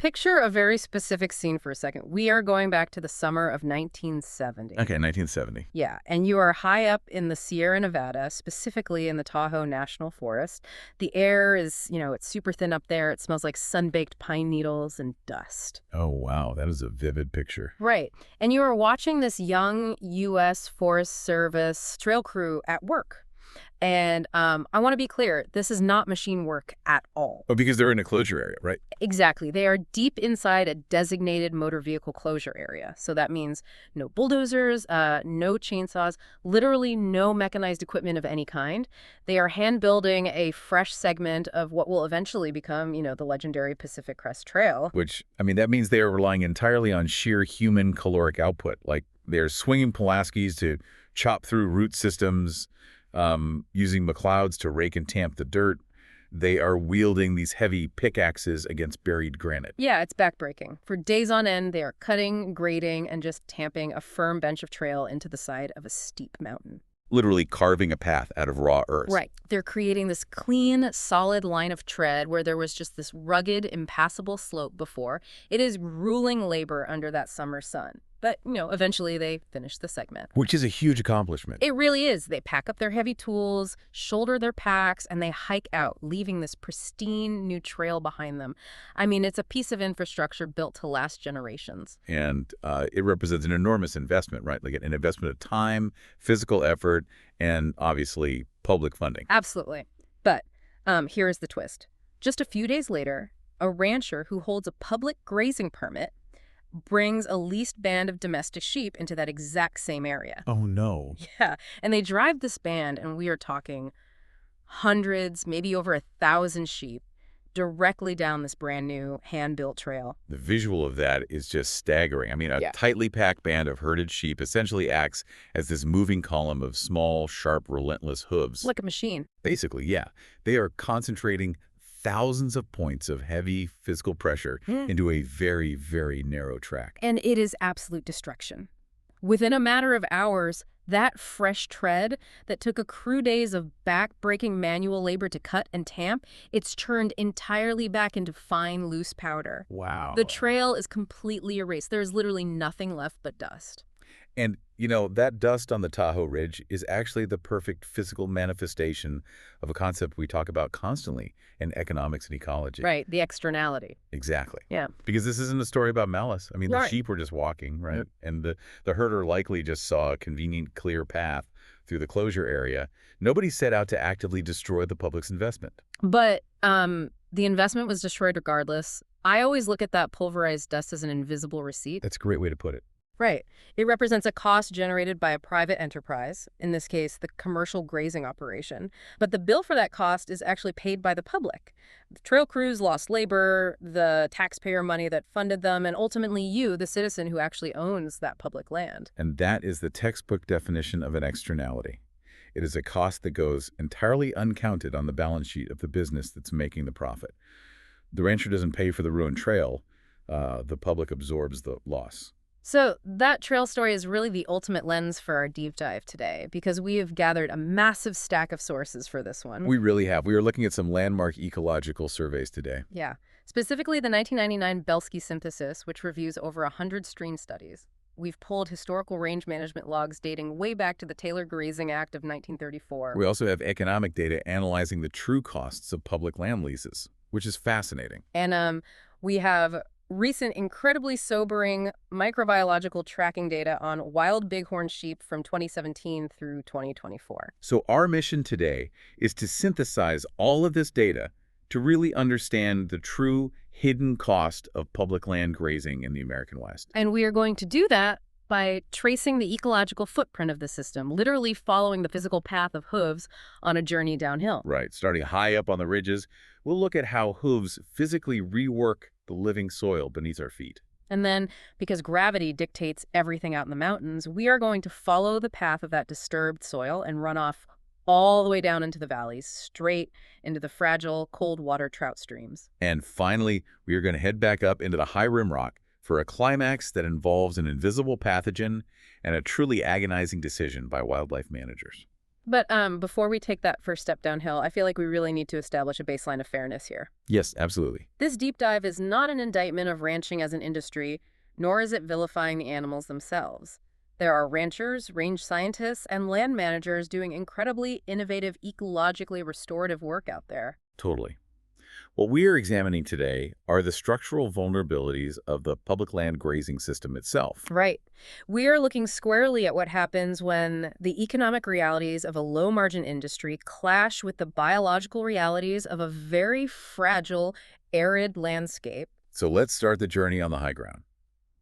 Picture a very specific scene for a second. We are going back to the summer of 1970. Okay, 1970. Yeah, and you are high up in the Sierra Nevada, specifically in the Tahoe National Forest. The air is, it's super thin up there. It smells like sun-baked pine needles and dust. Oh, wow. That is a vivid picture. Right. And you are watching this young U.S. Forest Service trail crew at work. And I want to be clear, this is not machine work at all. Oh, because they're in a closure area, right? Exactly. They are deep inside a designated motor vehicle closure area. So that means no bulldozers, no chainsaws, literally no mechanized equipment of any kind. They are hand building a fresh segment of what will eventually become, the legendary Pacific Crest Trail. Which, that means they are relying entirely on sheer human caloric output. Like they're swinging Pulaskis to chop through root systems, using McLeods to rake and tamp the dirt. They are wielding these heavy pickaxes against buried granite. Yeah, it's backbreaking. For days on end, they are cutting, grading, and just tamping a firm bench of trail into the side of a steep mountain. Literally carving a path out of raw earth. Right. They're creating this clean, solid line of tread where there was just this rugged, impassable slope before. It is grueling labor under that summer sun. But, eventually they finish the segment. Which is a huge accomplishment. It really is. They pack up their heavy tools, shoulder their packs, and they hike out, leaving this pristine new trail behind them. It's a piece of infrastructure built to last generations. And it represents an enormous investment, right? Like an investment of time, physical effort, and obviously public funding. Absolutely. But here is the twist. Just a few days later, a rancher who holds a public grazing permit brings a leased band of domestic sheep into that exact same area. Oh, no. Yeah, and they drive this band, and we are talking hundreds, maybe over 1,000 sheep, directly down this brand new hand-built trail. The visual of that is just staggering. A tightly packed band of herded sheep essentially acts as this moving column of small, sharp, relentless hooves. Like a machine. Basically, yeah. They are concentrating thousands of points of heavy physical pressure into a very, very narrow track. And it is absolute destruction. Within a matter of hours, that fresh tread that took a crew days of back-breaking manual labor to cut and tamp, it's turned entirely back into fine, loose powder. Wow. The trail is completely erased. There's literally nothing left but dust. And, that dust on the Tahoe Ridge is actually the perfect physical manifestation of a concept we talk about constantly in economics and ecology. Right, the externality. Exactly. Yeah. Because this isn't a story about malice. The Right. sheep were just walking, right? Yep. And the herder likely just saw a convenient, clear path through the closure area. Nobody set out to actively destroy the public's investment. But the investment was destroyed regardless. I always look at that pulverized dust as an invisible receipt. That's a great way to put it. Right. It represents a cost generated by a private enterprise, in this case, the commercial grazing operation. But the bill for that cost is actually paid by the public. The trail crews lost labor, the taxpayer money that funded them, and ultimately you, the citizen who actually owns that public land. And that is the textbook definition of an externality. It is a cost that goes entirely uncounted on the balance sheet of the business that's making the profit. The rancher doesn't pay for the ruined trail. The public absorbs the loss. So that trail story is really the ultimate lens for our deep dive today, because we have gathered a massive stack of sources for this one. We really have. We are looking at some landmark ecological surveys today. Yeah. Specifically the 1999 Belsky synthesis, which reviews over 100 stream studies. We've pulled historical range management logs dating way back to the Taylor Grazing Act of 1934. We also have economic data analyzing the true costs of public land leases, which is fascinating. And we have recent, incredibly sobering microbiological tracking data on wild bighorn sheep from 2017 through 2024. So our mission today is to synthesize all of this data to really understand the true hidden cost of public land grazing in the American West. And we are going to do that by tracing the ecological footprint of the system, literally following the physical path of hooves on a journey downhill. Right. Starting high up on the ridges, we'll look at how hooves physically rework the living soil beneath our feet. And then, because gravity dictates everything out in the mountains, we are going to follow the path of that disturbed soil and run off all the way down into the valleys, straight into the fragile, cold water trout streams. And finally, we are going to head back up into the high rim rock for a climax that involves an invisible pathogen and a truly agonizing decision by wildlife managers. But before we take that first step downhill, I feel like we really need to establish a baseline of fairness here. Yes, absolutely. This deep dive is not an indictment of ranching as an industry, nor is it vilifying the animals themselves. There are ranchers, range scientists, and land managers doing incredibly innovative, ecologically restorative work out there. Totally. What we are examining today are the structural vulnerabilities of the public land grazing system itself. Right. We are looking squarely at what happens when the economic realities of a low-margin industry clash with the biological realities of a very fragile, arid landscape. So let's start the journey on the high ground.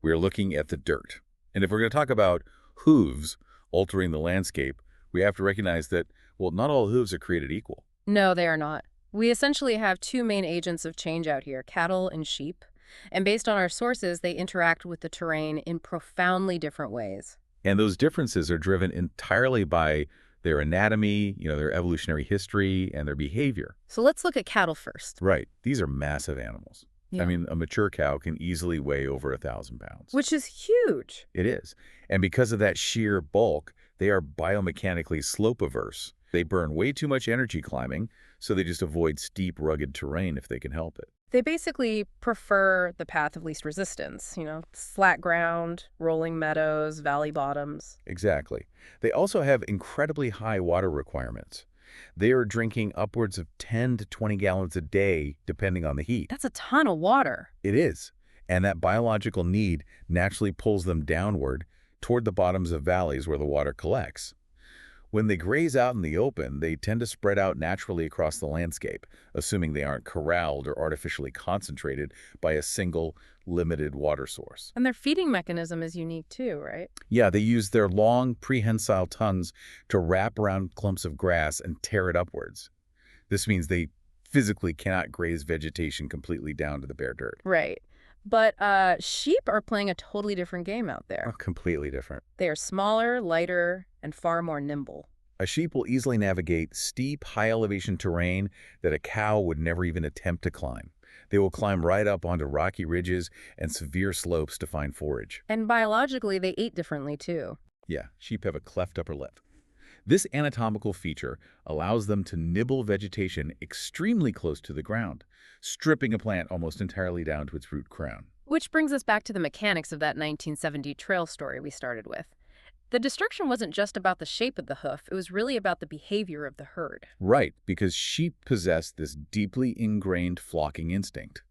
We are looking at the dirt. And if we're going to talk about hooves altering the landscape, we have to recognize that, well, not all hooves are created equal. No, they are not. We essentially have two main agents of change out here, cattle and sheep. And based on our sources, they interact with the terrain in profoundly different ways. And those differences are driven entirely by their anatomy, their evolutionary history, and their behavior. So let's look at cattle first. Right. These are massive animals. Yeah. I mean, a mature cow can easily weigh over 1,000 pounds. Which is huge. It is. And because of that sheer bulk, they are biomechanically slope-averse. They burn way too much energy climbing, so they just avoid steep, rugged terrain if they can help it. They basically prefer the path of least resistance, flat ground, rolling meadows, valley bottoms. Exactly. They also have incredibly high water requirements. They are drinking upwards of 10 to 20 gallons a day, depending on the heat. That's a ton of water. It is. And that biological need naturally pulls them downward toward the bottoms of valleys where the water collects. When they graze out in the open, they tend to spread out naturally across the landscape, assuming they aren't corralled or artificially concentrated by a single, limited water source. And their feeding mechanism is unique too, right? Yeah, they use their long, prehensile tongues to wrap around clumps of grass and tear it upwards. This means they physically cannot graze vegetation completely down to the bare dirt. Right. But sheep are playing a totally different game out there. Oh, completely different. They are smaller, lighter, and far more nimble. A sheep will easily navigate steep, high-elevation terrain that a cow would never even attempt to climb. They will climb right up onto rocky ridges and severe slopes to find forage. And biologically, they eat differently too. Yeah, sheep have a cleft upper lip. This anatomical feature allows them to nibble vegetation extremely close to the ground, stripping a plant almost entirely down to its root crown. Which brings us back to the mechanics of that 1970 trail story we started with. The destruction wasn't just about the shape of the hoof, it was really about the behavior of the herd. Right, because sheep possess this deeply ingrained flocking instinct.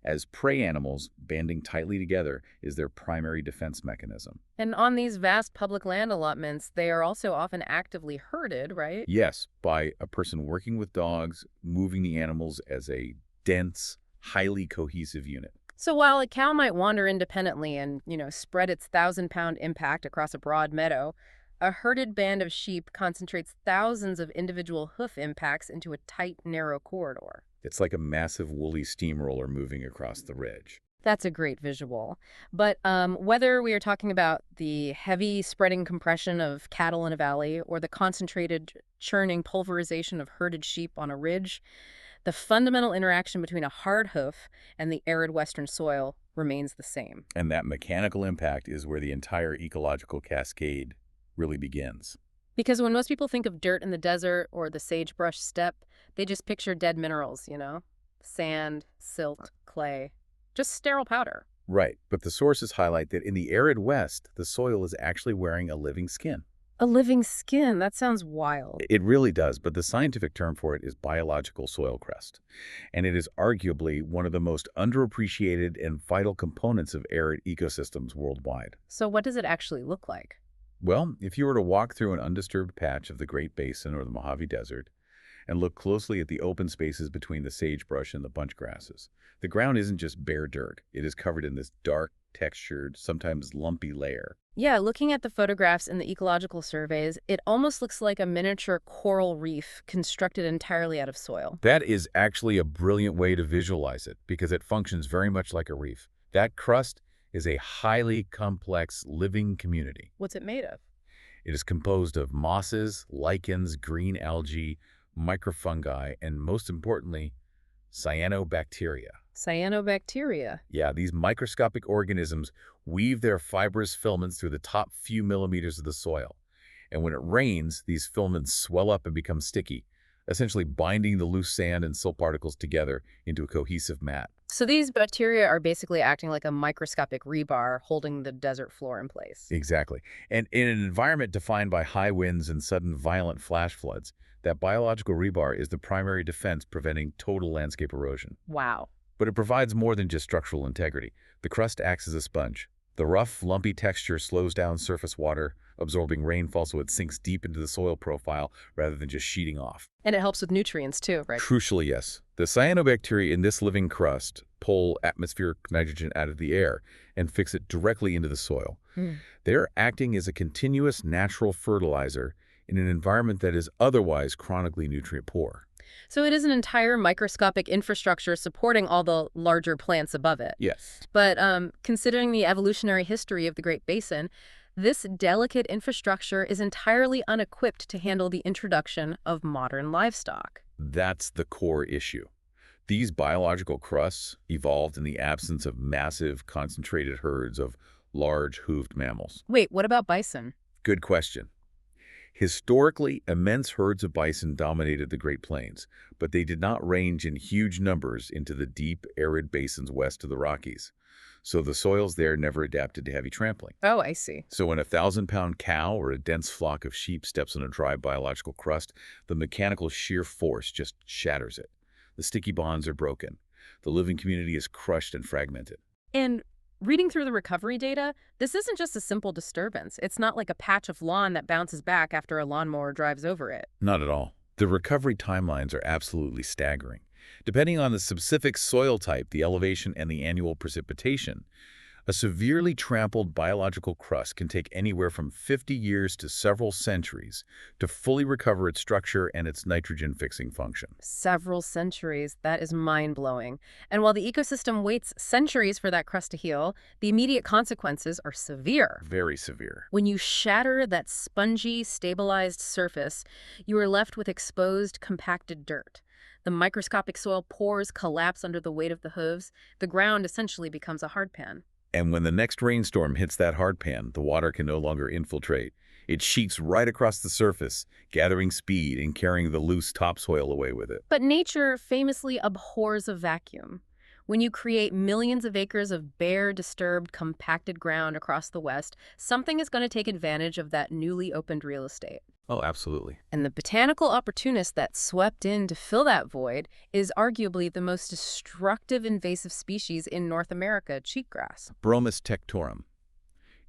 As prey animals, banding tightly together is their primary defense mechanism. And on these vast public land allotments, they are also often actively herded, right? Yes, by a person working with dogs, moving the animals as a dense, highly cohesive unit. So while a cow might wander independently and, spread its 1,000-pound impact across a broad meadow, a herded band of sheep concentrates thousands of individual hoof impacts into a tight, narrow corridor. It's like a massive woolly steamroller moving across the ridge. That's a great visual. But whether we are talking about the heavy spreading compression of cattle in a valley or the concentrated churning pulverization of herded sheep on a ridge, the fundamental interaction between a hard hoof and the arid western soil remains the same. And that mechanical impact is where the entire ecological cascade really begins. Because when most people think of dirt in the desert or the sagebrush steppe, they just picture dead minerals, sand, silt, clay, just sterile powder. Right, but the sources highlight that in the arid West, the soil is actually wearing a living skin. A living skin? That sounds wild. It really does, but the scientific term for it is biological soil crust. And it is arguably one of the most underappreciated and vital components of arid ecosystems worldwide. So what does it actually look like? Well, if you were to walk through an undisturbed patch of the Great Basin or the Mojave Desert and look closely at the open spaces between the sagebrush and the bunch grasses, the ground isn't just bare dirt. It is covered in this dark, textured, sometimes lumpy layer. Yeah, looking at the photographs in the ecological surveys, it almost looks like a miniature coral reef constructed entirely out of soil. That is actually a brilliant way to visualize it because it functions very much like a reef. That crust is a highly complex living community. What's it made of? It is composed of mosses, lichens, green algae, microfungi, and most importantly, cyanobacteria. Cyanobacteria. Yeah, these microscopic organisms weave their fibrous filaments through the top few millimeters of the soil. And when it rains, these filaments swell up and become sticky, essentially binding the loose sand and silt particles together into a cohesive mat. So these bacteria are basically acting like a microscopic rebar holding the desert floor in place. Exactly. And in an environment defined by high winds and sudden violent flash floods, that biological rebar is the primary defense preventing total landscape erosion. Wow. But it provides more than just structural integrity. The crust acts as a sponge. The rough, lumpy texture slows down surface water, absorbing rainfall so it sinks deep into the soil profile rather than just sheeting off. And it helps with nutrients too, right? Crucially, yes. The cyanobacteria in this living crust pull atmospheric nitrogen out of the air and fix it directly into the soil. They're acting as a continuous natural fertilizer in an environment that is otherwise chronically nutrient poor. So it is an entire microscopic infrastructure supporting all the larger plants above it. Yes. But considering the evolutionary history of the Great Basin, this delicate infrastructure is entirely unequipped to handle the introduction of modern livestock. That's the core issue. These biological crusts evolved in the absence of massive, concentrated herds of large, hooved mammals. Wait, what about bison? Good question. Historically, immense herds of bison dominated the Great Plains, but they did not range in huge numbers into the deep, arid basins west of the Rockies. So the soils there never adapted to heavy trampling. Oh, I see. So when a 1,000-pound cow or a dense flock of sheep steps on a dry biological crust, the mechanical shear force just shatters it. The sticky bonds are broken. The living community is crushed and fragmented. And reading through the recovery data, this isn't just a simple disturbance. It's not like a patch of lawn that bounces back after a lawnmower drives over it. Not at all. The recovery timelines are absolutely staggering. Depending on the specific soil type, the elevation, and the annual precipitation, a severely trampled biological crust can take anywhere from 50 years to several centuries to fully recover its structure and its nitrogen-fixing function. Several centuries. That is mind-blowing. And while the ecosystem waits centuries for that crust to heal, the immediate consequences are severe. Very severe. When you shatter that spongy, stabilized surface, you are left with exposed, compacted dirt. The microscopic soil pores collapse under the weight of the hooves. The ground essentially becomes a hardpan. And when the next rainstorm hits that hardpan, the water can no longer infiltrate. It sheets right across the surface, gathering speed and carrying the loose topsoil away with it. But nature famously abhors a vacuum. When you create millions of acres of bare, disturbed, compacted ground across the West, something is going to take advantage of that newly opened real estate. Oh, absolutely. And the botanical opportunist that swept in to fill that void is arguably the most destructive invasive species in North America, cheatgrass. Bromus tectorum.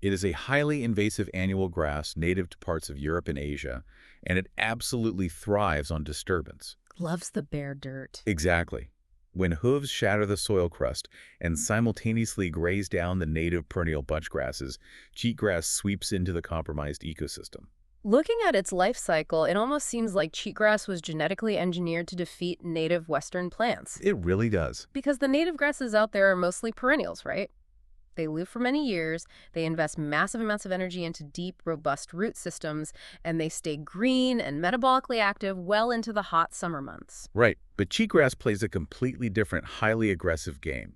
It is a highly invasive annual grass native to parts of Europe and Asia, and it absolutely thrives on disturbance. Loves the bare dirt. Exactly. When hooves shatter the soil crust and simultaneously graze down the native perennial bunch grasses, cheatgrass sweeps into the compromised ecosystem. Looking at its life cycle, it almost seems like cheatgrass was genetically engineered to defeat native Western plants. It really does. Because the native grasses out there are mostly perennials, right? They live for many years, they invest massive amounts of energy into deep, robust root systems, and they stay green and metabolically active well into the hot summer months. Right, but cheatgrass plays a completely different, highly aggressive game.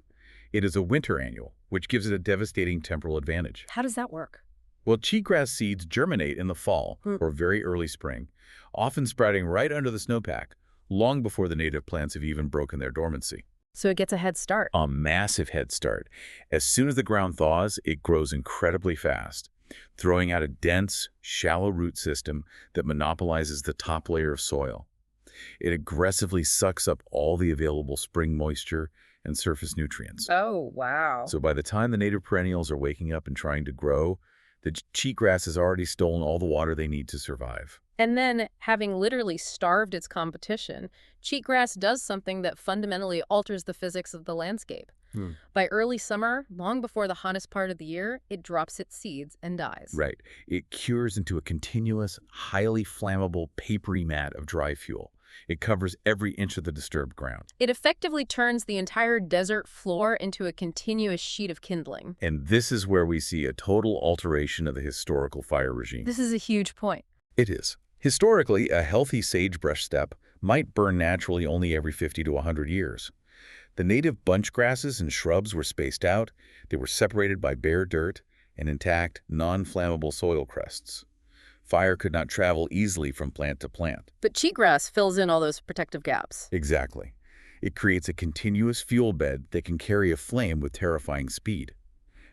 It is a winter annual, which gives it a devastating temporal advantage. How does that work? Well, cheatgrass seeds germinate in the fall or very early spring, often sprouting right under the snowpack, long before the native plants have even broken their dormancy. So it gets a head start. A massive head start. As soon as the ground thaws, it grows incredibly fast, throwing out a dense, shallow root system that monopolizes the top layer of soil. It aggressively sucks up all the available spring moisture and surface nutrients. Oh, wow. So by the time the native perennials are waking up and trying to grow, the cheatgrass has already stolen all the water they need to survive. And then, having literally starved its competition, cheatgrass does something that fundamentally alters the physics of the landscape. By early summer, long before the hottest part of the year, it drops its seeds and dies. Right. It cures into a continuous, highly flammable, papery mat of dry fuel. It covers every inch of the disturbed ground. It effectively turns the entire desert floor into a continuous sheet of kindling. And this is where we see a total alteration of the historical fire regime. This is a huge point. It is. Historically, a healthy sagebrush steppe might burn naturally only every 50 to 100 years. The native bunch grasses and shrubs were spaced out, they were separated by bare dirt and intact, non-flammable soil crusts. Fire could not travel easily from plant to plant. But cheatgrass fills in all those protective gaps. Exactly. It creates a continuous fuel bed that can carry a flame with terrifying speed.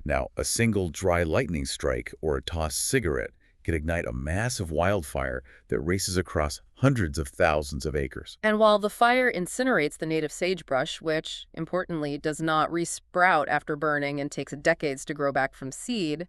Now, a single dry lightning strike or a tossed cigarette can ignite a massive wildfire that races across hundreds of thousands of acres. And while the fire incinerates the native sagebrush, which, importantly, does not resprout after burning and takes decades to grow back from seed,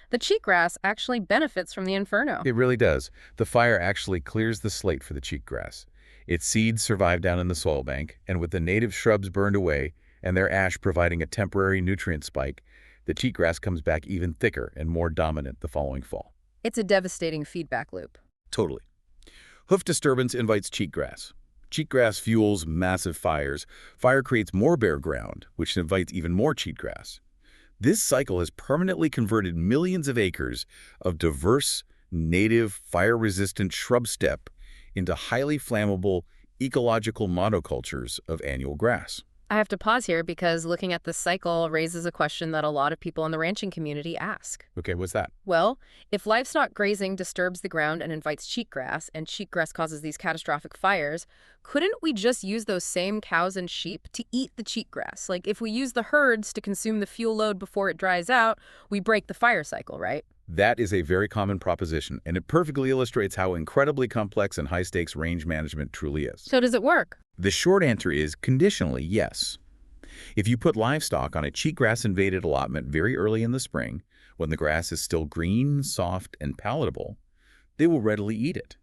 the cheatgrass actually benefits from the inferno. It really does. The fire actually clears the slate for the cheatgrass. Its seeds survive down in the soil bank, and with the native shrubs burned away and their ash providing a temporary nutrient spike, the cheatgrass comes back even thicker and more dominant the following fall. It's a devastating feedback loop. Totally. Hoof disturbance invites cheatgrass. Cheatgrass fuels massive fires. Fire creates more bare ground, which invites even more cheatgrass. This cycle has permanently converted millions of acres of diverse, native, fire-resistant shrub steppe into highly flammable, ecological monocultures of annual grass. I have to pause here because looking at this cycle raises a question that a lot of people in the ranching community ask. Okay, what's that? Well, if livestock grazing disturbs the ground and invites cheatgrass, and cheatgrass causes these catastrophic fires, couldn't we just use those same cows and sheep to eat the cheatgrass? Like, if we use the herds to consume the fuel load before it dries out, we break the fire cycle, right? That is a very common proposition, and it perfectly illustrates how incredibly complex and high-stakes range management truly is. So does it work? The short answer is conditionally yes. If you put livestock on a cheatgrass-invaded allotment very early in the spring, when the grass is still green, soft, and palatable, they will readily eat it.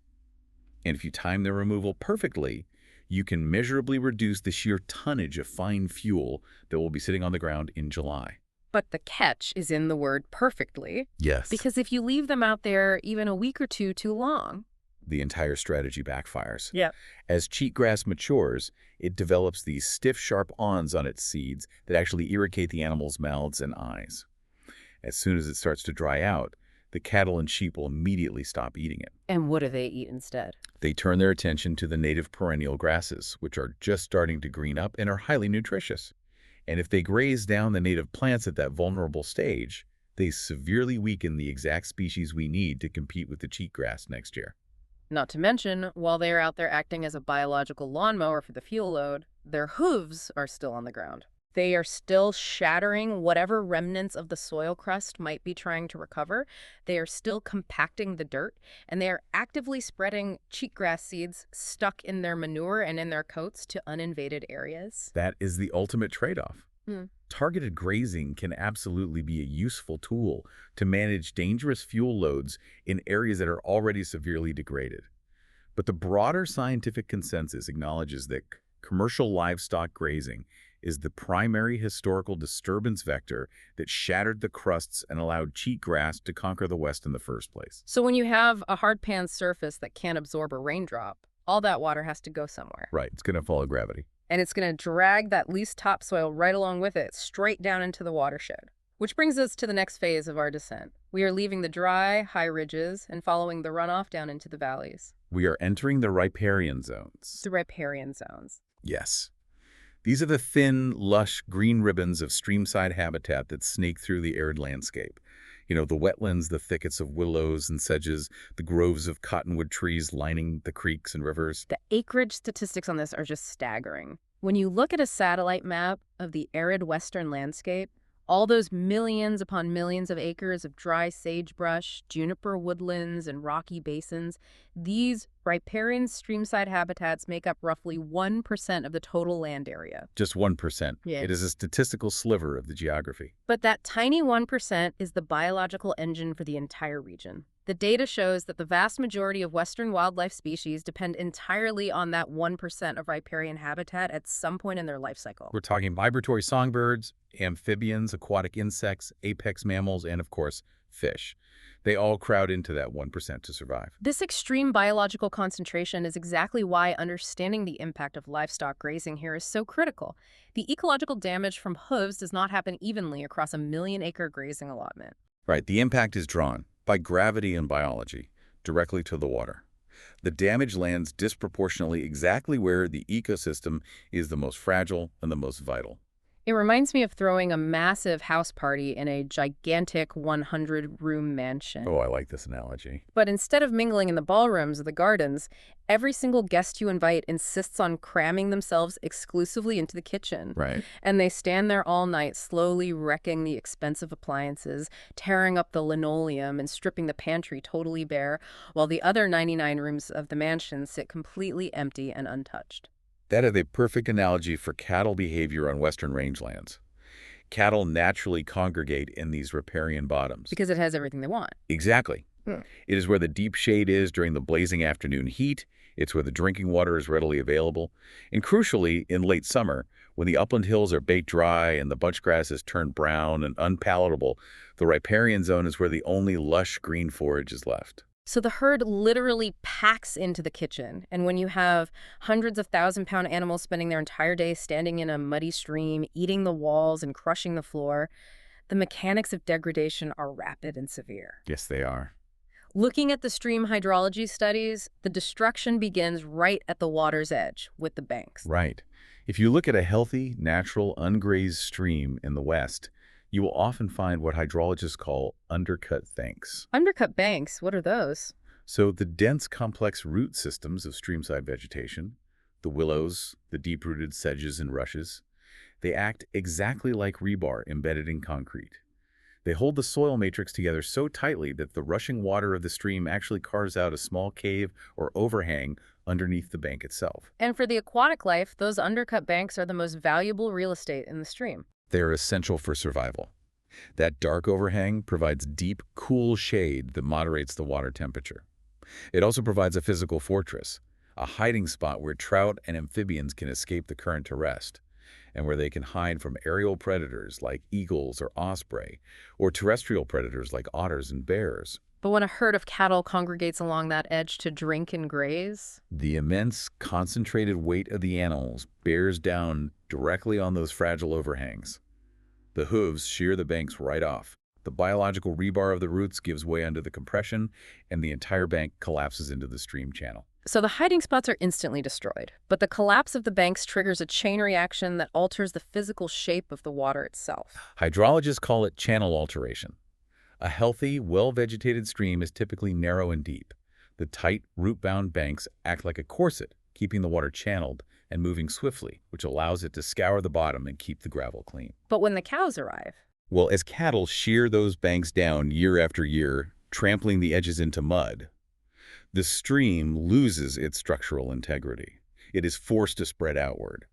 And if you time their removal perfectly, you can measurably reduce the sheer tonnage of fine fuel that will be sitting on the ground in July. But the catch is in the word perfectly. Yes. Because if you leave them out there even a week or two too long, the entire strategy backfires. Yeah. As cheatgrass matures, it develops these stiff, sharp awns on its seeds that actually irrigate the animals' mouths and eyes. As soon as it starts to dry out, the cattle and sheep will immediately stop eating it. And what do they eat instead? They turn their attention to the native perennial grasses, which are just starting to green up and are highly nutritious. And if they graze down the native plants at that vulnerable stage, they severely weaken the exact species we need to compete with the cheatgrass next year. Not to mention, while they are out there acting as a biological lawnmower for the fuel load, their hooves are still on the ground. They are still shattering whatever remnants of the soil crust might be trying to recover. They are still compacting the dirt, and they are actively spreading cheatgrass seeds stuck in their manure and in their coats to uninvaded areas. That is the ultimate trade-off. Hmm. Targeted grazing can absolutely be a useful tool to manage dangerous fuel loads in areas that are already severely degraded. But the broader scientific consensus acknowledges that commercial livestock grazing is the primary historical disturbance vector that shattered the crusts and allowed cheatgrass to conquer the West in the first place. So when you have a hard-pan surface that can't absorb a raindrop, all that water has to go somewhere. Right, it's going to follow gravity. And it's going to drag that loose topsoil right along with it, straight down into the watershed. Which brings us to the next phase of our descent. We are leaving the dry, high ridges and following the runoff down into the valleys. We are entering the riparian zones. The riparian zones. Yes. These are the thin, lush green ribbons of streamside habitat that snake through the arid landscape. You know, the wetlands, the thickets of willows and sedges, the groves of cottonwood trees lining the creeks and rivers. The acreage statistics on this are just staggering. When you look at a satellite map of the arid western landscape, all those millions upon millions of acres of dry sagebrush, juniper woodlands, and rocky basins, these riparian streamside habitats make up roughly 1% of the total land area. Just 1%. Yeah. It is a statistical sliver of the geography. But that tiny 1% is the biological engine for the entire region. The data shows that the vast majority of western wildlife species depend entirely on that 1% of riparian habitat at some point in their life cycle. We're talking migratory songbirds, amphibians, aquatic insects, apex mammals, and of course, fish. They all crowd into that 1% to survive. This extreme biological concentration is exactly why understanding the impact of livestock grazing here is so critical. The ecological damage from hooves does not happen evenly across a 1 million-acre grazing allotment. Right, the impact is drawn by gravity and biology, directly to the water. The damage lands disproportionately exactly where the ecosystem is the most fragile and the most vital. It reminds me of throwing a massive house party in a gigantic 100-room mansion. Oh, I like this analogy. But instead of mingling in the ballrooms or the gardens, every single guest you invite insists on cramming themselves exclusively into the kitchen. Right. And they stand there all night, slowly wrecking the expensive appliances, tearing up the linoleum, and stripping the pantry totally bare, while the other 99 rooms of the mansion sit completely empty and untouched. That is a perfect analogy for cattle behavior on western rangelands. Cattle naturally congregate in these riparian bottoms. Because it has everything they want. Exactly. Hmm. It is where the deep shade is during the blazing afternoon heat. It's where the drinking water is readily available. And crucially, in late summer, when the upland hills are baked dry and the bunchgrass has turned brown and unpalatable, the riparian zone is where the only lush green forage is left. So the herd literally packs into the kitchen, and when you have hundreds of thousand-pound animals spending their entire day standing in a muddy stream, eating the walls and crushing the floor, the mechanics of degradation are rapid and severe. Yes, they are. Looking at the stream hydrology studies, the destruction begins right at the water's edge with the banks. Right. If you look at a healthy, natural, ungrazed stream in the West, you will often find what hydrologists call undercut banks. Undercut banks, what are those? So the dense, complex root systems of streamside vegetation, the willows, the deep-rooted sedges and rushes, they act exactly like rebar embedded in concrete. They hold the soil matrix together so tightly that the rushing water of the stream actually carves out a small cave or overhang underneath the bank itself. And for the aquatic life, those undercut banks are the most valuable real estate in the stream. They are essential for survival. That dark overhang provides deep, cool shade that moderates the water temperature. It also provides a physical fortress, a hiding spot where trout and amphibians can escape the current to rest, and where they can hide from aerial predators like eagles or osprey, or terrestrial predators like otters and bears. But when a herd of cattle congregates along that edge to drink and graze, The immense, concentrated weight of the animals bears down directly on those fragile overhangs. The hooves shear the banks right off. The biological rebar of the roots gives way under the compression, and the entire bank collapses into the stream channel. so the hiding spots are instantly destroyed. But the collapse of the banks triggers a chain reaction that alters the physical shape of the water itself. Hydrologists call it channel alteration. A healthy, well-vegetated stream is typically narrow and deep. The tight, root-bound banks act like a corset, keeping the water channeled and moving swiftly, which allows it to scour the bottom and keep the gravel clean. But when the cows arrive, Well, as cattle shear those banks down year after year, trampling the edges into mud, the stream loses its structural integrity. It is forced to spread outward.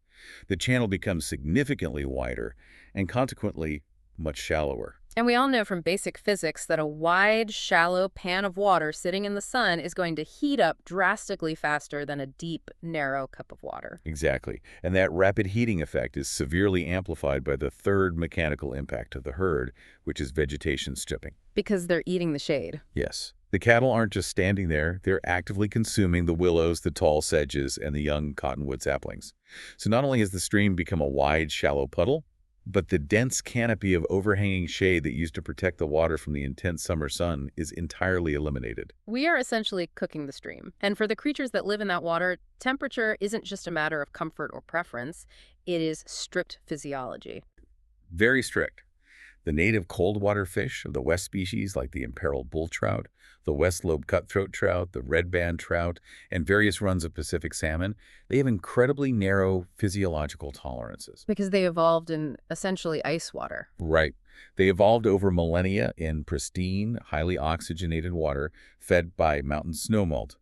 The channel becomes significantly wider and consequently much shallower. and we all know from basic physics that a wide, shallow pan of water sitting in the sun is going to heat up drastically faster than a deep, narrow cup of water. Exactly. And that rapid heating effect is severely amplified by the third mechanical impact of the herd, which is vegetation stripping. Because they're eating the shade. Yes. The cattle aren't just standing there, they're actively consuming the willows, the tall sedges, and the young cottonwood saplings. So not only has the stream become a wide, shallow puddle, but the dense canopy of overhanging shade that used to protect the water from the intense summer sun is entirely eliminated. We are essentially cooking the stream. And for the creatures that live in that water, temperature isn't just a matter of comfort or preference. It is strict physiology. Very strict. The native cold water fish of the West species like the imperiled bull trout, the West lobe cutthroat trout, the red band trout, and various runs of Pacific salmon, they have incredibly narrow physiological tolerances. Because they evolved in essentially ice water. Right. They evolved over millennia in pristine, highly oxygenated water fed by mountain snowmelt.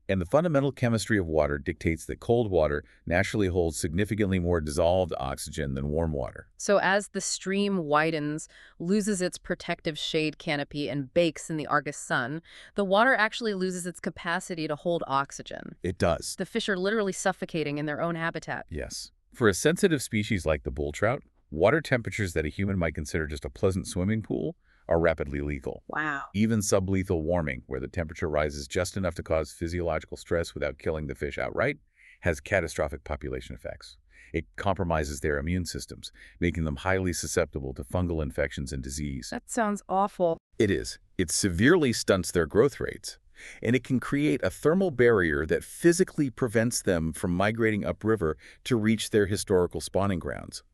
And the fundamental chemistry of water dictates that cold water naturally holds significantly more dissolved oxygen than warm water. So as the stream widens, loses its protective shade canopy, and bakes in the Argus sun, the water actually loses its capacity to hold oxygen. It does. The fish are literally suffocating in their own habitat. Yes. For a sensitive species like the bull trout, water temperatures that a human might consider just a pleasant swimming pool are rapidly lethal. Wow. Even sublethal warming, where the temperature rises just enough to cause physiological stress without killing the fish outright, has catastrophic population effects. It compromises their immune systems, making them highly susceptible to fungal infections and disease. That sounds awful. It is. It severely stunts their growth rates, and it can create a thermal barrier that physically prevents them from migrating upriver to reach their historical spawning grounds.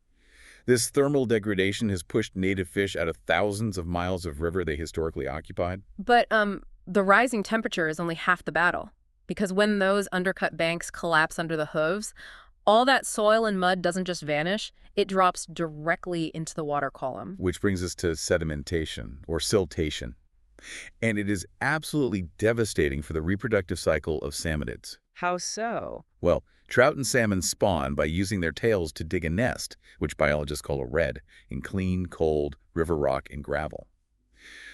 This thermal degradation has pushed native fish out of thousands of miles of river they historically occupied. But the rising temperature is only half the battle. Because when those undercut banks collapse under the hooves, all that soil and mud doesn't just vanish, it drops directly into the water column. Which brings us to sedimentation, or siltation. And it is absolutely devastating for the reproductive cycle of salmonids. How so? Well, trout and salmon spawn by using their tails to dig a nest, which biologists call a red, in clean, cold river rock and gravel.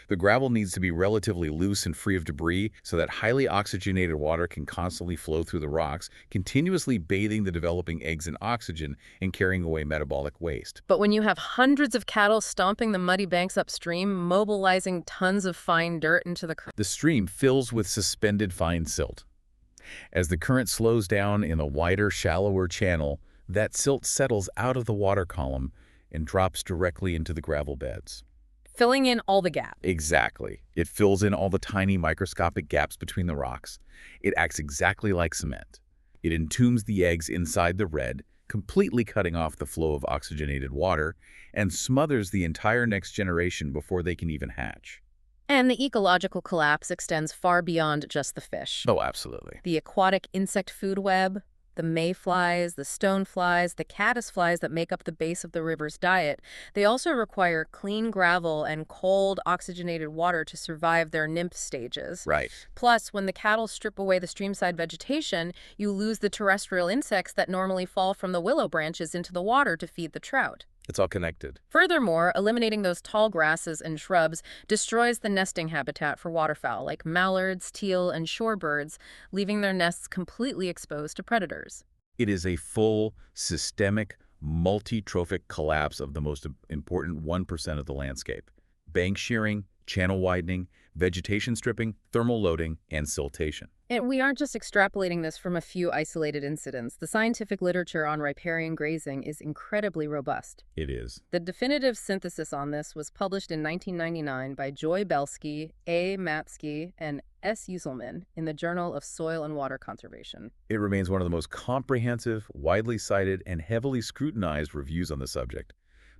The gravel needs to be relatively loose and free of debris so that highly oxygenated water can constantly flow through the rocks, continuously bathing the developing eggs in oxygen and carrying away metabolic waste. But when you have hundreds of cattle stomping the muddy banks upstream, mobilizing tons of fine dirt into The stream fills with suspended fine silt. As the current slows down in a wider, shallower channel, that silt settles out of the water column and drops directly into the gravel beds. filling in all the gaps. Exactly. It fills in all the tiny microscopic gaps between the rocks. It acts exactly like cement. It entombs the eggs inside the red, completely cutting off the flow of oxygenated water, and smothers the entire next generation before they can even hatch. And the ecological collapse extends far beyond just the fish. Oh, absolutely. The aquatic insect food web, the mayflies, the stoneflies, the caddisflies that make up the base of the river's diet, they also require clean gravel and cold, oxygenated water to survive their nymph stages. Right. Plus, when the cattle strip away the streamside vegetation, you lose the terrestrial insects that normally fall from the willow branches into the water to feed the trout. It's all connected. Furthermore, eliminating those tall grasses and shrubs destroys the nesting habitat for waterfowl like mallards, teal, and shorebirds, leaving their nests completely exposed to predators. It is a full, systemic, multi-trophic collapse of the most important 1% of the landscape. Bank shearing, channel widening, vegetation stripping, thermal loading, and siltation. And we aren't just extrapolating this from a few isolated incidents. The scientific literature on riparian grazing is incredibly robust. It is. The definitive synthesis on this was published in 1999 by Joy Belsky, A. Mapsky, and S. Uselman in the Journal of Soil and Water Conservation. It remains one of the most comprehensive, widely cited, and heavily scrutinized reviews on the subject.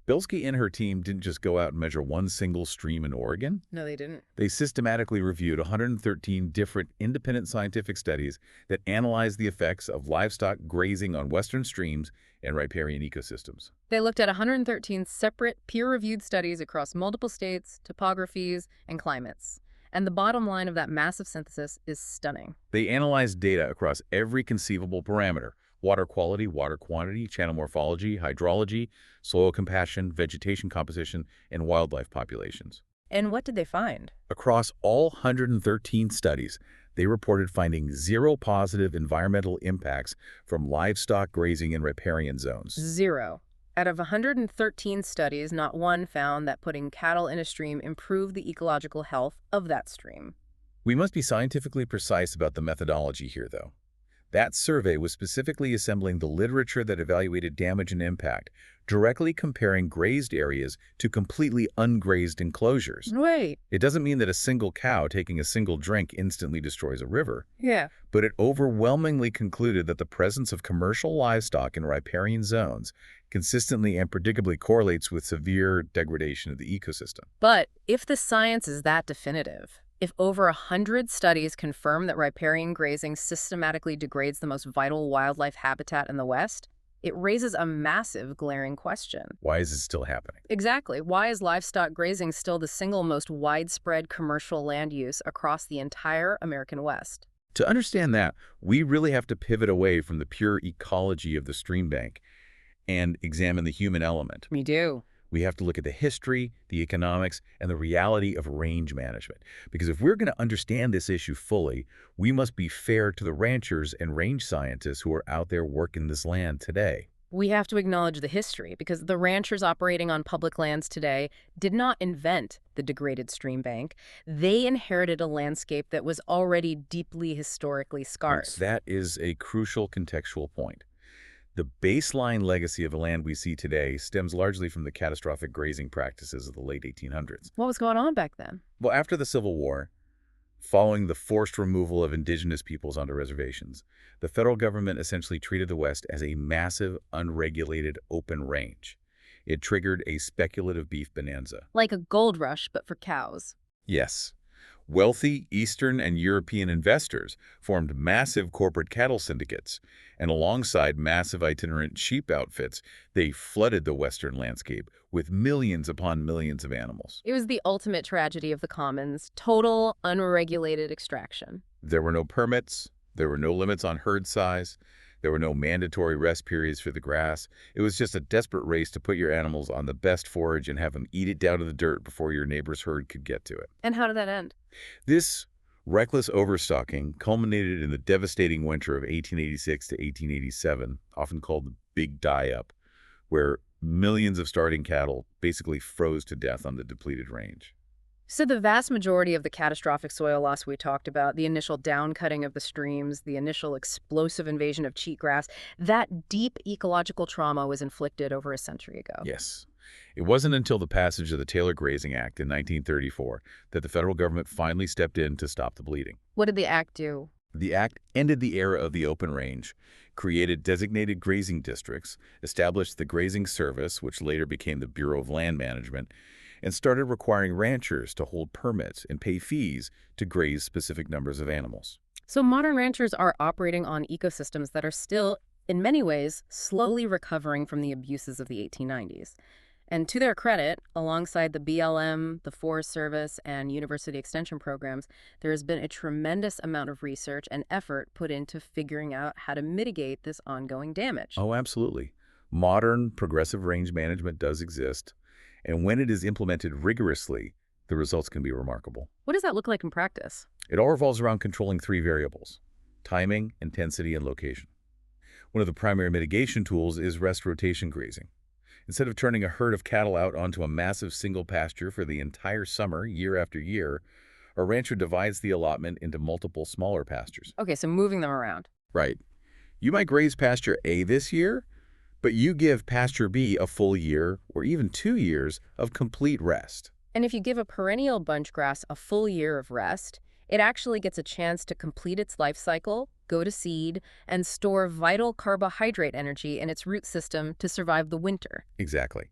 Belsky and her team didn't just go out and measure one single stream in Oregon. No, they didn't. They systematically reviewed 113 different independent scientific studies that analyzed the effects of livestock grazing on western streams and riparian ecosystems. They looked at 113 separate, peer-reviewed studies across multiple states, topographies, and climates. And the bottom line of that massive synthesis is stunning. They analyzed data across every conceivable parameter: water quality, water quantity, channel morphology, hydrology, soil compaction, vegetation composition, and wildlife populations. And what did they find? Across all 113 studies, they reported finding zero positive environmental impacts from livestock grazing in riparian zones. Zero. Out of 113 studies, not one found that putting cattle in a stream improved the ecological health of that stream. We must be scientifically precise about the methodology here, though. That survey was specifically assembling the literature that evaluated damage and impact, directly comparing grazed areas to completely ungrazed enclosures. Wait. It doesn't mean that a single cow taking a single drink instantly destroys a river, Yeah. but it overwhelmingly concluded that the presence of commercial livestock in riparian zones consistently and predictably correlates with severe degradation of the ecosystem. But if the science is that definitive, if over 100 studies confirm that riparian grazing systematically degrades the most vital wildlife habitat in the West, it raises a massive, glaring question. Why is it still happening? Exactly. Why is livestock grazing still the single most widespread commercial land use across the entire American West? To understand that, we really have to pivot away from the pure ecology of the stream bank and examine the human element. We do. We have to look at the history, the economics, and the reality of range management. Because if we're going to understand this issue fully, we must be fair to the ranchers and range scientists who are out there working this land today. We have to acknowledge the history, because the ranchers operating on public lands today did not invent the degraded stream bank. They inherited a landscape that was already deeply historically scarred. That is a crucial contextual point. The baseline legacy of the land we see today stems largely from the catastrophic grazing practices of the late 1800s. What was going on back then? Well, after the Civil War, following the forced removal of indigenous peoples onto reservations, the federal government essentially treated the West as a massive, unregulated, open range. It triggered a speculative beef bonanza. Like a gold rush, but for cows. Yes. Wealthy Eastern and European investors formed massive corporate cattle syndicates, and alongside massive itinerant sheep outfits, they flooded the Western landscape with millions upon millions of animals. It was the ultimate tragedy of the commons, total, unregulated extraction. There were no permits, there were no limits on herd size, there were no mandatory rest periods for the grass. It was just a desperate race to put your animals on the best forage and have them eat it down to the dirt before your neighbor's herd could get to it. And how did that end? This reckless overstocking culminated in the devastating winter of 1886 to 1887, often called the Big Die-Up, where millions of starting cattle basically froze to death on the depleted range. So the vast majority of the catastrophic soil loss we talked about, the initial downcutting of the streams, the initial explosive invasion of cheatgrass, that deep ecological trauma was inflicted over a century ago. Yes. It wasn't until the passage of the Taylor Grazing Act in 1934 that the federal government finally stepped in to stop the bleeding. What did the act do? The act ended the era of the open range, created designated grazing districts, established the Grazing Service, which later became the Bureau of Land Management, and started requiring ranchers to hold permits and pay fees to graze specific numbers of animals. So modern ranchers are operating on ecosystems that are still, in many ways, slowly recovering from the abuses of the 1890s. And to their credit, alongside the BLM, the Forest Service, and university extension programs, there has been a tremendous amount of research and effort put into figuring out how to mitigate this ongoing damage. Oh, absolutely. Modern progressive range management does exist, and when it is implemented rigorously, the results can be remarkable. What does that look like in practice? It all revolves around controlling three variables: timing, intensity, and location. One of the primary mitigation tools is rest rotation grazing. Instead of turning a herd of cattle out onto a massive single pasture for the entire summer, year after year, a rancher divides the allotment into multiple smaller pastures. Okay, so moving them around. Right. You might graze pasture A this year, but you give pasture B a full year or even 2 years of complete rest. And if you give a perennial bunch grass a full year of rest, it actually gets a chance to complete its life cycle, go to seed, and store vital carbohydrate energy in its root system to survive the winter. Exactly.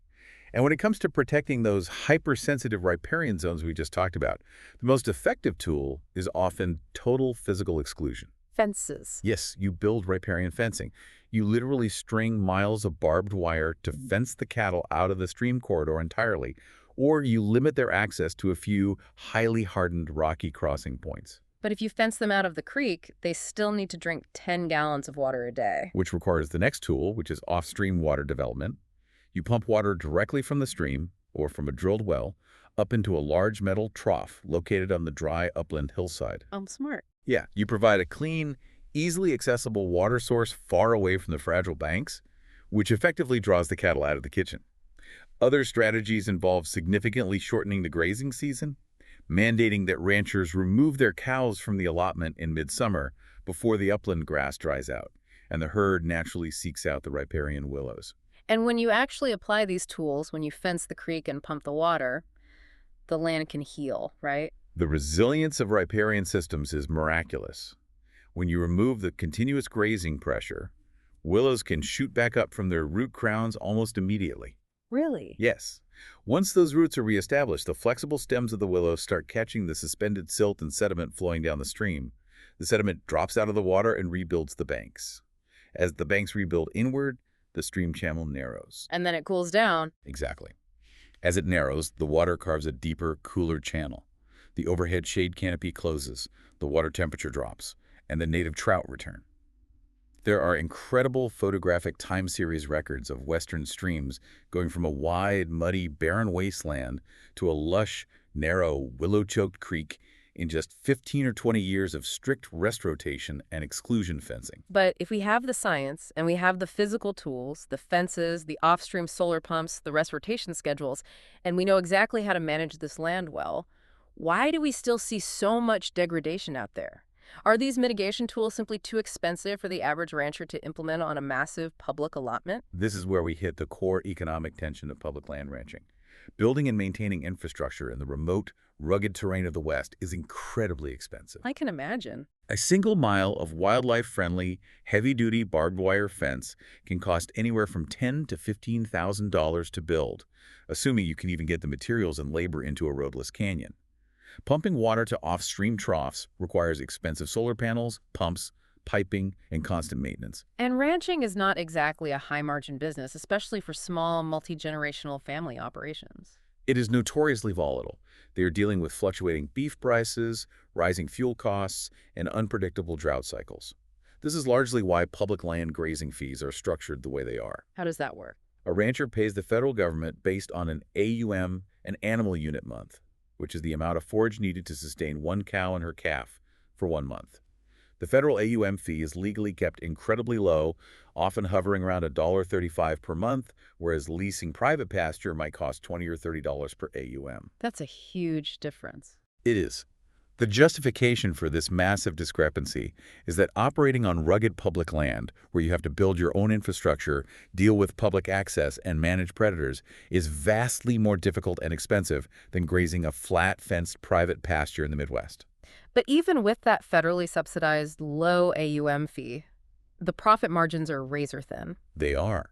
And when it comes to protecting those hypersensitive riparian zones we just talked about, the most effective tool is often total physical exclusion. Fences. Yes, you build riparian fencing. You literally string miles of barbed wire to fence the cattle out of the stream corridor entirely, or you limit their access to a few highly hardened rocky crossing points. But if you fence them out of the creek, they still need to drink 10 gallons of water a day. Which requires the next tool, which is off-stream water development. You pump water directly from the stream, or from a drilled well, up into a large metal trough located on the dry upland hillside. I'm smart. Yeah, you provide a clean, easily accessible water source far away from the fragile banks, which effectively draws the cattle out of the kitchen. Other strategies involve significantly shortening the grazing season, mandating that ranchers remove their cows from the allotment in midsummer before the upland grass dries out, and the herd naturally seeks out the riparian willows. And when you actually apply these tools, when you fence the creek and pump the water, the land can heal, right? The resilience of riparian systems is miraculous. When you remove the continuous grazing pressure, willows can shoot back up from their root crowns almost immediately. Really? Yes. Once those roots are reestablished, the flexible stems of the willow start catching the suspended silt and sediment flowing down the stream. The sediment drops out of the water and rebuilds the banks. As the banks rebuild inward, the stream channel narrows. And then it cools down. Exactly. As it narrows, the water carves a deeper, cooler channel. The overhead shade canopy closes, the water temperature drops, and the native trout return. There are incredible photographic time series records of western streams going from a wide, muddy, barren wasteland to a lush, narrow, willow-choked creek in just 15 or 20 years of strict rest rotation and exclusion fencing. But if we have the science and we have the physical tools, the fences, the off-stream solar pumps, the rest rotation schedules, and we know exactly how to manage this land well, why do we still see so much degradation out there? Are these mitigation tools simply too expensive for the average rancher to implement on a massive public allotment? This is where we hit the core economic tension of public land ranching. Building and maintaining infrastructure in the remote, rugged terrain of the West is incredibly expensive. I can imagine. A single mile of wildlife-friendly, heavy-duty barbed wire fence can cost anywhere from $10,000 to $15,000 to build, assuming you can even get the materials and labor into a roadless canyon. Pumping water to off-stream troughs requires expensive solar panels, pumps, piping, and constant maintenance. And ranching is not exactly a high-margin business, especially for small, multi-generational family operations. It is notoriously volatile. They are dealing with fluctuating beef prices, rising fuel costs, and unpredictable drought cycles. This is largely why public land grazing fees are structured the way they are. How does that work? A rancher pays the federal government based on an AUM, an animal unit month, which is the amount of forage needed to sustain one cow and her calf for 1 month. The federal AUM fee is legally kept incredibly low, often hovering around $1.35 per month, whereas leasing private pasture might cost $20 or $30 per AUM. That's a huge difference. It is. The justification for this massive discrepancy is that operating on rugged public land, where you have to build your own infrastructure, deal with public access, and manage predators, is vastly more difficult and expensive than grazing a flat, fenced private pasture in the Midwest. But even with that federally subsidized low AUM fee, the profit margins are razor thin. They are.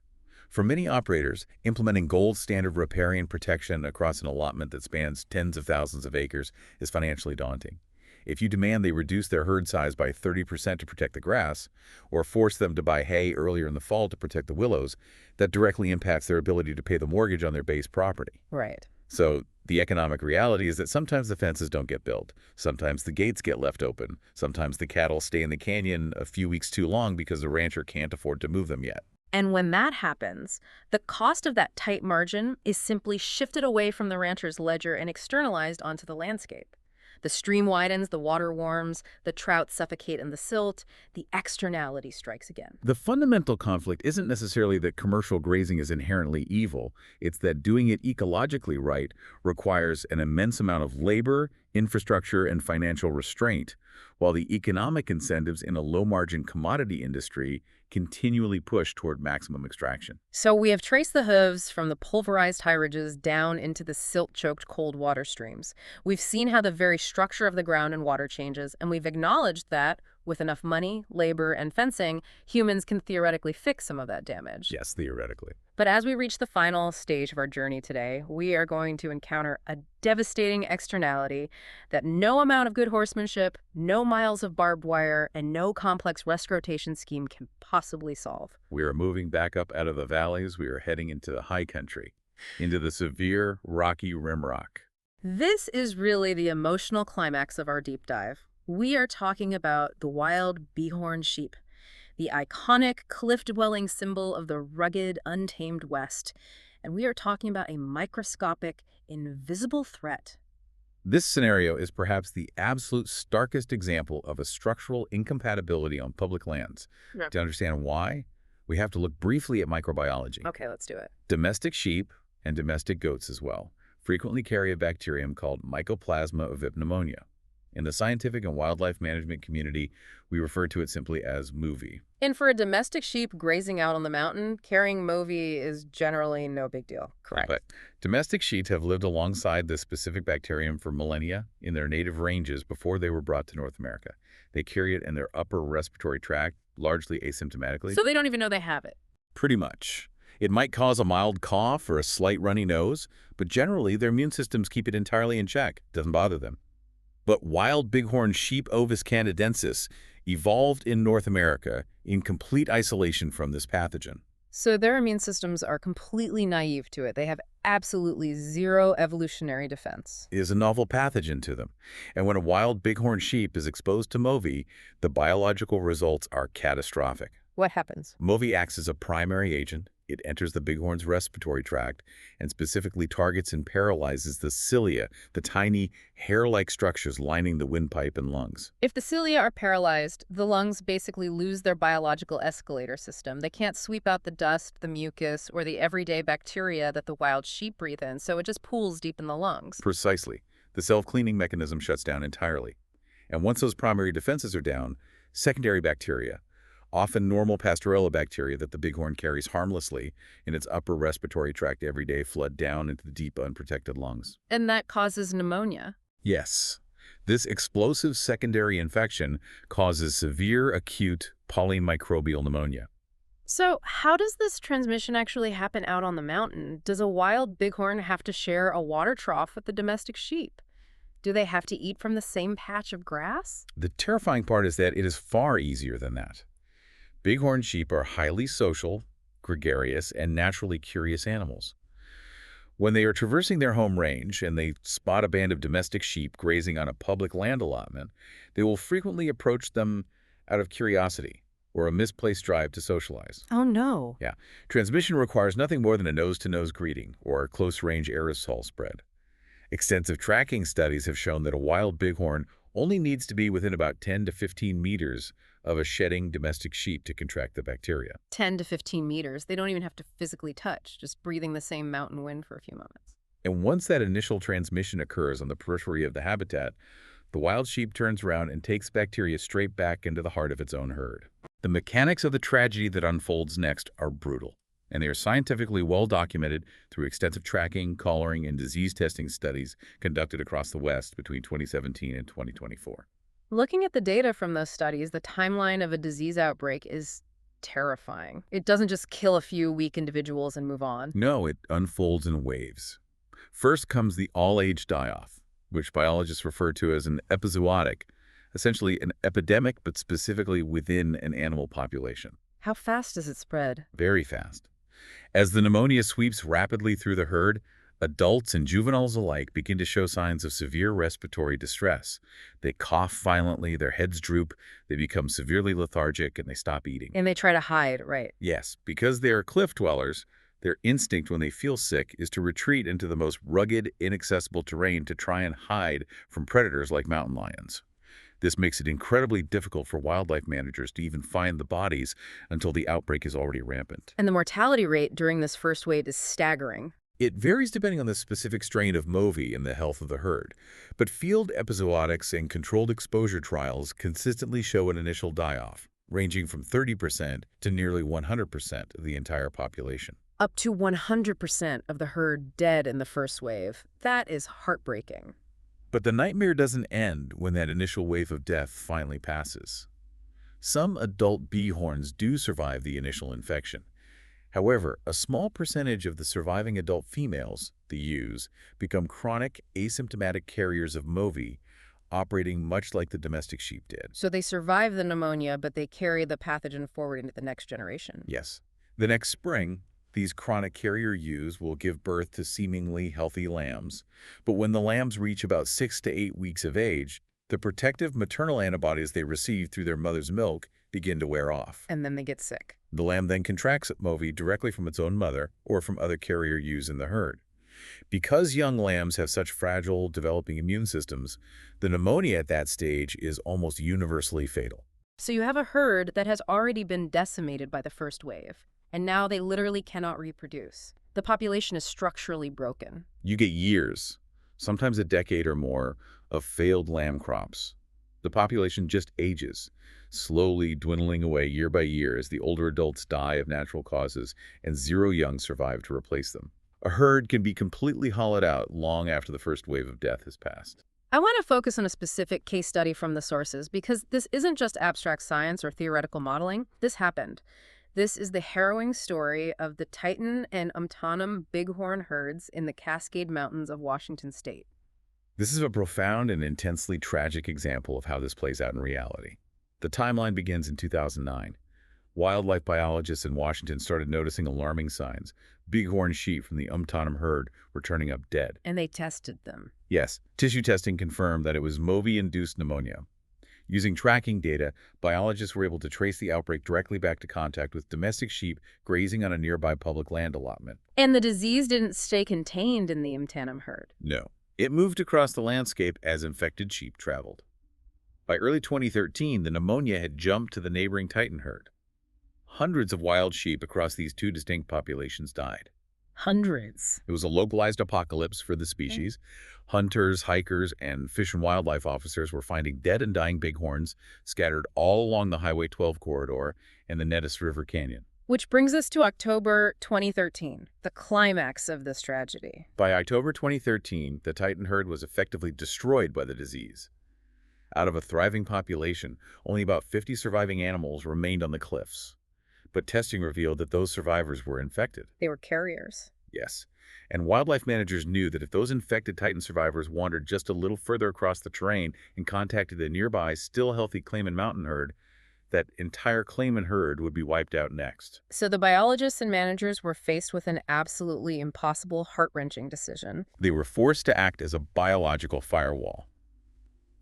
For many operators, implementing gold standard riparian protection across an allotment that spans tens of thousands of acres is financially daunting. If you demand they reduce their herd size by 30% to protect the grass, or force them to buy hay earlier in the fall to protect the willows, that directly impacts their ability to pay the mortgage on their base property. Right. So the economic reality is that sometimes the fences don't get built. Sometimes the gates get left open. Sometimes the cattle stay in the canyon a few weeks too long because the rancher can't afford to move them yet. And when that happens, the cost of that tight margin is simply shifted away from the rancher's ledger and externalized onto the landscape. The stream widens, the water warms, the trout suffocate in the silt, the externality strikes again. The fundamental conflict isn't necessarily that commercial grazing is inherently evil. It's that doing it ecologically right requires an immense amount of labor, infrastructure, and financial restraint, while the economic incentives in a low-margin commodity industry continually push toward maximum extraction. So we have traced the hooves from the pulverized high ridges down into the silt-choked cold water streams. We've seen how the very structure of the ground and water changes, and we've acknowledged that, with enough money, labor, and fencing, humans can theoretically fix some of that damage. Yes, theoretically. But as we reach the final stage of our journey today, we are going to encounter a devastating externality that no amount of good horsemanship, no miles of barbed wire, and no complex rest rotation scheme can possibly solve. We are moving back up out of the valleys. We are heading into the high country, into the severe, rocky rimrock. This is really the emotional climax of our deep dive. We are talking about the wild bighorn sheep, the iconic cliff-dwelling symbol of the rugged, untamed West. And we are talking about a microscopic, invisible threat. This scenario is perhaps the absolute starkest example of a structural incompatibility on public lands. Yeah. To understand why, we have to look briefly at microbiology. Okay, let's do it. Domestic sheep, and domestic goats as well, frequently carry a bacterium called Mycoplasma of pneumonia. In the scientific and wildlife management community, we refer to it simply as Movi. And for a domestic sheep grazing out on the mountain, carrying Movi is generally no big deal. Correct. But domestic sheep have lived alongside this specific bacterium for millennia in their native ranges before they were brought to North America. They carry it in their upper respiratory tract, largely asymptomatically. So they don't even know they have it. Pretty much. It might cause a mild cough or a slight runny nose, but generally their immune systems keep it entirely in check. It doesn't bother them. But wild bighorn sheep Ovis canadensis evolved in North America in complete isolation from this pathogen. So their immune systems are completely naive to it. They have absolutely zero evolutionary defense. It is a novel pathogen to them. And when a wild bighorn sheep is exposed to Movi, the biological results are catastrophic. What happens? Movi acts as a primary agent. It enters the bighorn's respiratory tract and specifically targets and paralyzes the cilia, the tiny hair-like structures lining the windpipe and lungs. If the cilia are paralyzed, the lungs basically lose their biological escalator system. They can't sweep out the dust, the mucus, or the everyday bacteria that the wild sheep breathe in, so it just pools deep in the lungs. Precisely. The self-cleaning mechanism shuts down entirely. And once those primary defenses are down, secondary bacteria, often normal Pastorella bacteria that the bighorn carries harmlessly in its upper respiratory tract every day flood down into the deep, unprotected lungs. And that causes pneumonia. Yes, this explosive secondary infection causes severe acute polymicrobial pneumonia. So how does this transmission actually happen out on the mountain? Does a wild bighorn have to share a water trough with the domestic sheep? Do they have to eat from the same patch of grass? The terrifying part is that it is far easier than that. Bighorn sheep are highly social, gregarious, and naturally curious animals. When they are traversing their home range and they spot a band of domestic sheep grazing on a public land allotment, they will frequently approach them out of curiosity or a misplaced drive to socialize. Oh, no. Yeah, transmission requires nothing more than a nose-to-nose greeting or a close-range aerosol spread. Extensive tracking studies have shown that a wild bighorn only needs to be within about 10 to 15 meters of a shedding domestic sheep to contract the bacteria. 10 to 15 meters. They don't even have to physically touch, just breathing the same mountain wind for a few moments. And once that initial transmission occurs on the periphery of the habitat, the wild sheep turns around and takes bacteria straight back into the heart of its own herd. The mechanics of the tragedy that unfolds next are brutal, and they are scientifically well documented through extensive tracking, collaring, and disease testing studies conducted across the West between 2017 and 2024. Looking at the data from those studies, the timeline of a disease outbreak is terrifying. It doesn't just kill a few weak individuals and move on. No, it unfolds in waves. First comes the all-age die-off, which biologists refer to as an epizootic, essentially an epidemic, but specifically within an animal population. How fast does it spread? Very fast. As the pneumonia sweeps rapidly through the herd, adults and juveniles alike begin to show signs of severe respiratory distress. They cough violently, their heads droop, they become severely lethargic, and they stop eating. And they try to hide, right? Yes, because they are cliff dwellers, their instinct when they feel sick is to retreat into the most rugged, inaccessible terrain to try and hide from predators like mountain lions. This makes it incredibly difficult for wildlife managers to even find the bodies until the outbreak is already rampant. And the mortality rate during this first wave is staggering. It varies depending on the specific strain of Movi and the health of the herd, but field epizootics and controlled exposure trials consistently show an initial die-off, ranging from 30% to nearly 100% of the entire population. Up to 100% of the herd dead in the first wave. That is heartbreaking. But the nightmare doesn't end when that initial wave of death finally passes. Some adult bighorns do survive the initial infection. However, a small percentage of the surviving adult females, the ewes, become chronic asymptomatic carriers of Movi, operating much like the domestic sheep did. So they survive the pneumonia, but they carry the pathogen forward into the next generation. Yes. The next spring, these chronic carrier ewes will give birth to seemingly healthy lambs, but when the lambs reach about 6 to 8 weeks of age, the protective maternal antibodies they receive through their mother's milk begin to wear off. And then they get sick. The lamb then contracts Movi directly from its own mother or from other carrier ewes in the herd. Because young lambs have such fragile, developing immune systems, the pneumonia at that stage is almost universally fatal. So you have a herd that has already been decimated by the first wave, and now they literally cannot reproduce. The population is structurally broken. You get years, sometimes a decade or more, of failed lamb crops. The population just ages, slowly dwindling away year by year as the older adults die of natural causes and zero young survive to replace them. A herd can be completely hollowed out long after the first wave of death has passed. I want to focus on a specific case study from the sources because this isn't just abstract science or theoretical modeling. This happened. This is the harrowing story of the Titan and Umtanum bighorn herds in the Cascade Mountains of Washington state. This is a profound and intensely tragic example of how this plays out in reality. The timeline begins in 2009. Wildlife biologists in Washington started noticing alarming signs. Bighorn sheep from the Umtanum herd were turning up dead. And they tested them. Yes, tissue testing confirmed that it was Movi-induced pneumonia. Using tracking data, biologists were able to trace the outbreak directly back to contact with domestic sheep grazing on a nearby public land allotment. And the disease didn't stay contained in the Umtanum herd. No, it moved across the landscape as infected sheep traveled. By early 2013, the pneumonia had jumped to the neighboring Titan herd. Hundreds of wild sheep across these two distinct populations died. Hundreds. It was a localized apocalypse for the Okay. species. Hunters, hikers, and fish and wildlife officers were finding dead and dying bighorns scattered all along the Highway 12 corridor and the Netis River Canyon. Which brings us to October 2013, the climax of this tragedy. By October 2013, the Titan herd was effectively destroyed by the disease. Out of a thriving population, only about 50 surviving animals remained on the cliffs. But testing revealed that those survivors were infected. They were carriers. Yes. And wildlife managers knew that if those infected Titan survivors wandered just a little further across the terrain and contacted a nearby, still healthy Clayman mountain herd, that entire Clayman herd would be wiped out next. So the biologists and managers were faced with an absolutely impossible, heart-wrenching decision. They were forced to act as a biological firewall.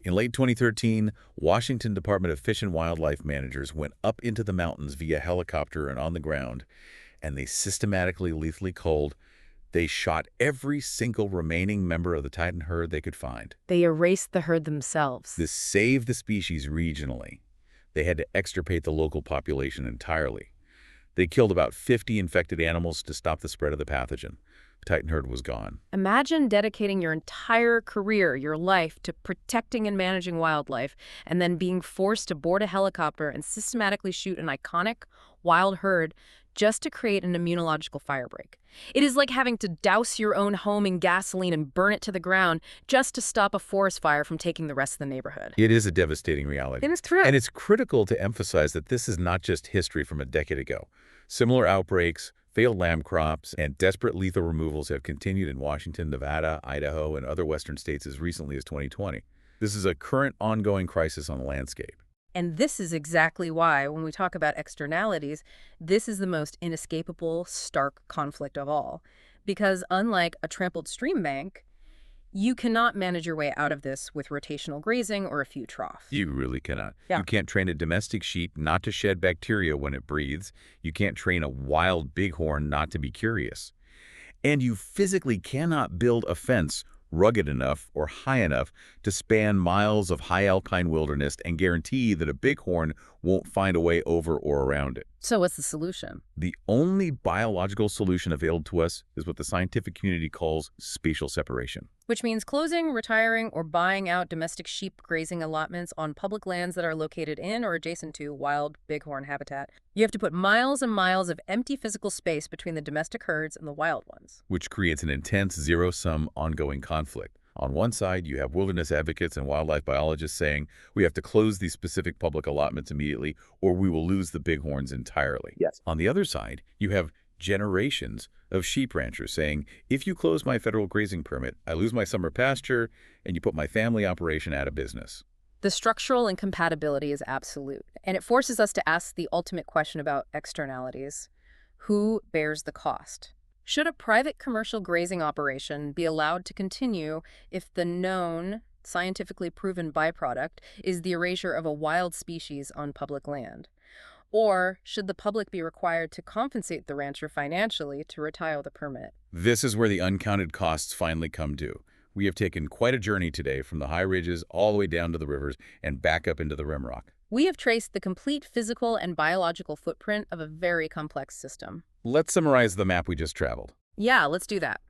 In late 2013, Washington Department of Fish and Wildlife managers went up into the mountains via helicopter and on the ground, and they systematically lethally culled. They shot every single remaining member of the Titan herd they could find. They erased the herd themselves. This saved the species regionally. They had to extirpate the local population entirely. They killed about 50 infected animals to stop the spread of the pathogen. The Titan herd was gone. Imagine dedicating your entire career, your life, to protecting and managing wildlife, and then being forced to board a helicopter and systematically shoot an iconic wild herd just to create an immunological firebreak. It is like having to douse your own home in gasoline and burn it to the ground just to stop a forest fire from taking the rest of the neighborhood. It is a devastating reality. It is true. And it's critical to emphasize that this is not just history from a decade ago. Similar outbreaks, failed lamb crops, and desperate lethal removals have continued in Washington, Nevada, Idaho, and other western states as recently as 2020. This is a current ongoing crisis on the landscape. And this is exactly why, when we talk about externalities, this is the most inescapable, stark conflict of all. Because unlike a trampled stream bank, you cannot manage your way out of this with rotational grazing or a few troughs. You really cannot. Yeah. You can't train a domestic sheep not to shed bacteria when it breathes. You can't train a wild bighorn not to be curious. And you physically cannot build a fence rugged enough or high enough to span miles of high alpine wilderness and guarantee that a bighorn won't find a way over or around it. So what's the solution? The only biological solution available to us is what the scientific community calls spatial separation. Which means closing, retiring, or buying out domestic sheep grazing allotments on public lands that are located in or adjacent to wild bighorn habitat. You have to put miles and miles of empty physical space between the domestic herds and the wild ones. Which creates an intense zero-sum ongoing conflict. On one side, you have wilderness advocates and wildlife biologists saying we have to close these specific public allotments immediately or we will lose the bighorns entirely. Yes. On the other side, you have generations of sheep ranchers saying, if you close my federal grazing permit, I lose my summer pasture and you put my family operation out of business. The structural incompatibility is absolute, and it forces us to ask the ultimate question about externalities. Who bears the cost? Should a private commercial grazing operation be allowed to continue if the known, scientifically proven byproduct is the erasure of a wild species on public land? Or should the public be required to compensate the rancher financially to retire the permit? This is where the uncounted costs finally come due. We have taken quite a journey today from the high ridges all the way down to the rivers and back up into the rimrock. We have traced the complete physical and biological footprint of a very complex system. Let's summarize the map we just traveled. Yeah, let's do that.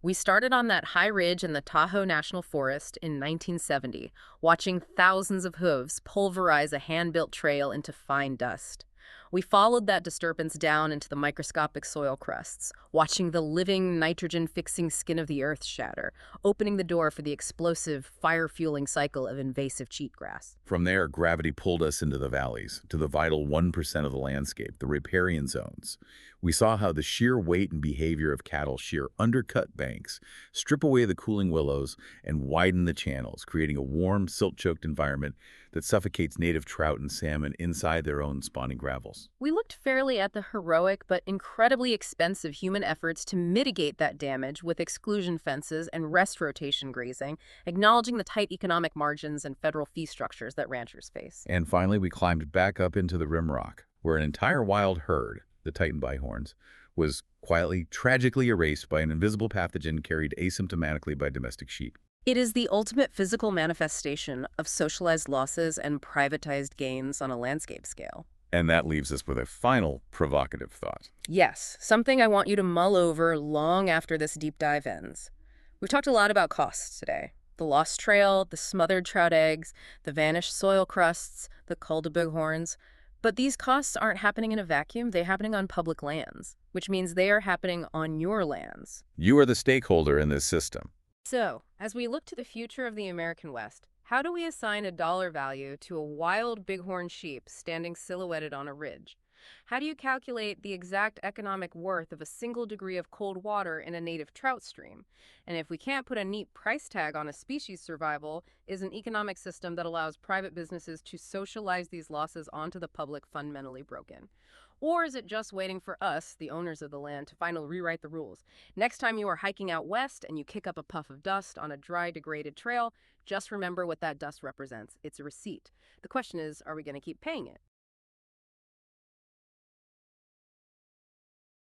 We started on that high ridge in the Tahoe National Forest in 1970, watching thousands of hooves pulverize a hand-built trail into fine dust. We followed that disturbance down into the microscopic soil crusts, watching the living, nitrogen-fixing skin of the earth shatter, opening the door for the explosive, fire-fueling cycle of invasive cheatgrass. From there, gravity pulled us into the valleys, to the vital 1% of the landscape, the riparian zones. We saw how the sheer weight and behavior of cattle shear undercut banks, strip away the cooling willows, and widen the channels, creating a warm, silt-choked environment that suffocates native trout and salmon inside their own spawning gravels. We looked fairly at the heroic but incredibly expensive human efforts to mitigate that damage with exclusion fences and rest rotation grazing, acknowledging the tight economic margins and federal fee structures that ranchers face. And finally, we climbed back up into the rimrock, where an entire wild herd, the Titan bighorns, was quietly, tragically erased by an invisible pathogen carried asymptomatically by domestic sheep. It is the ultimate physical manifestation of socialized losses and privatized gains on a landscape scale. And that leaves us with a final provocative thought. Yes, something I want you to mull over long after this deep dive ends. We've talked a lot about costs today. The lost trail, the smothered trout eggs, the vanished soil crusts, the cull to bighorns. But these costs aren't happening in a vacuum, they're happening on public lands, which means they are happening on your lands. You are the stakeholder in this system. So, as we look to the future of the American West, how do we assign a dollar value to a wild bighorn sheep standing silhouetted on a ridge? How do you calculate the exact economic worth of a single degree of cold water in a native trout stream? And if we can't put a neat price tag on a species survival, is an economic system that allows private businesses to socialize these losses onto the public fundamentally broken? Or is it just waiting for us, the owners of the land, to finally rewrite the rules? Next time you are hiking out west and you kick up a puff of dust on a dry, degraded trail, just remember what that dust represents. It's a receipt. The question is, are we going to keep paying it?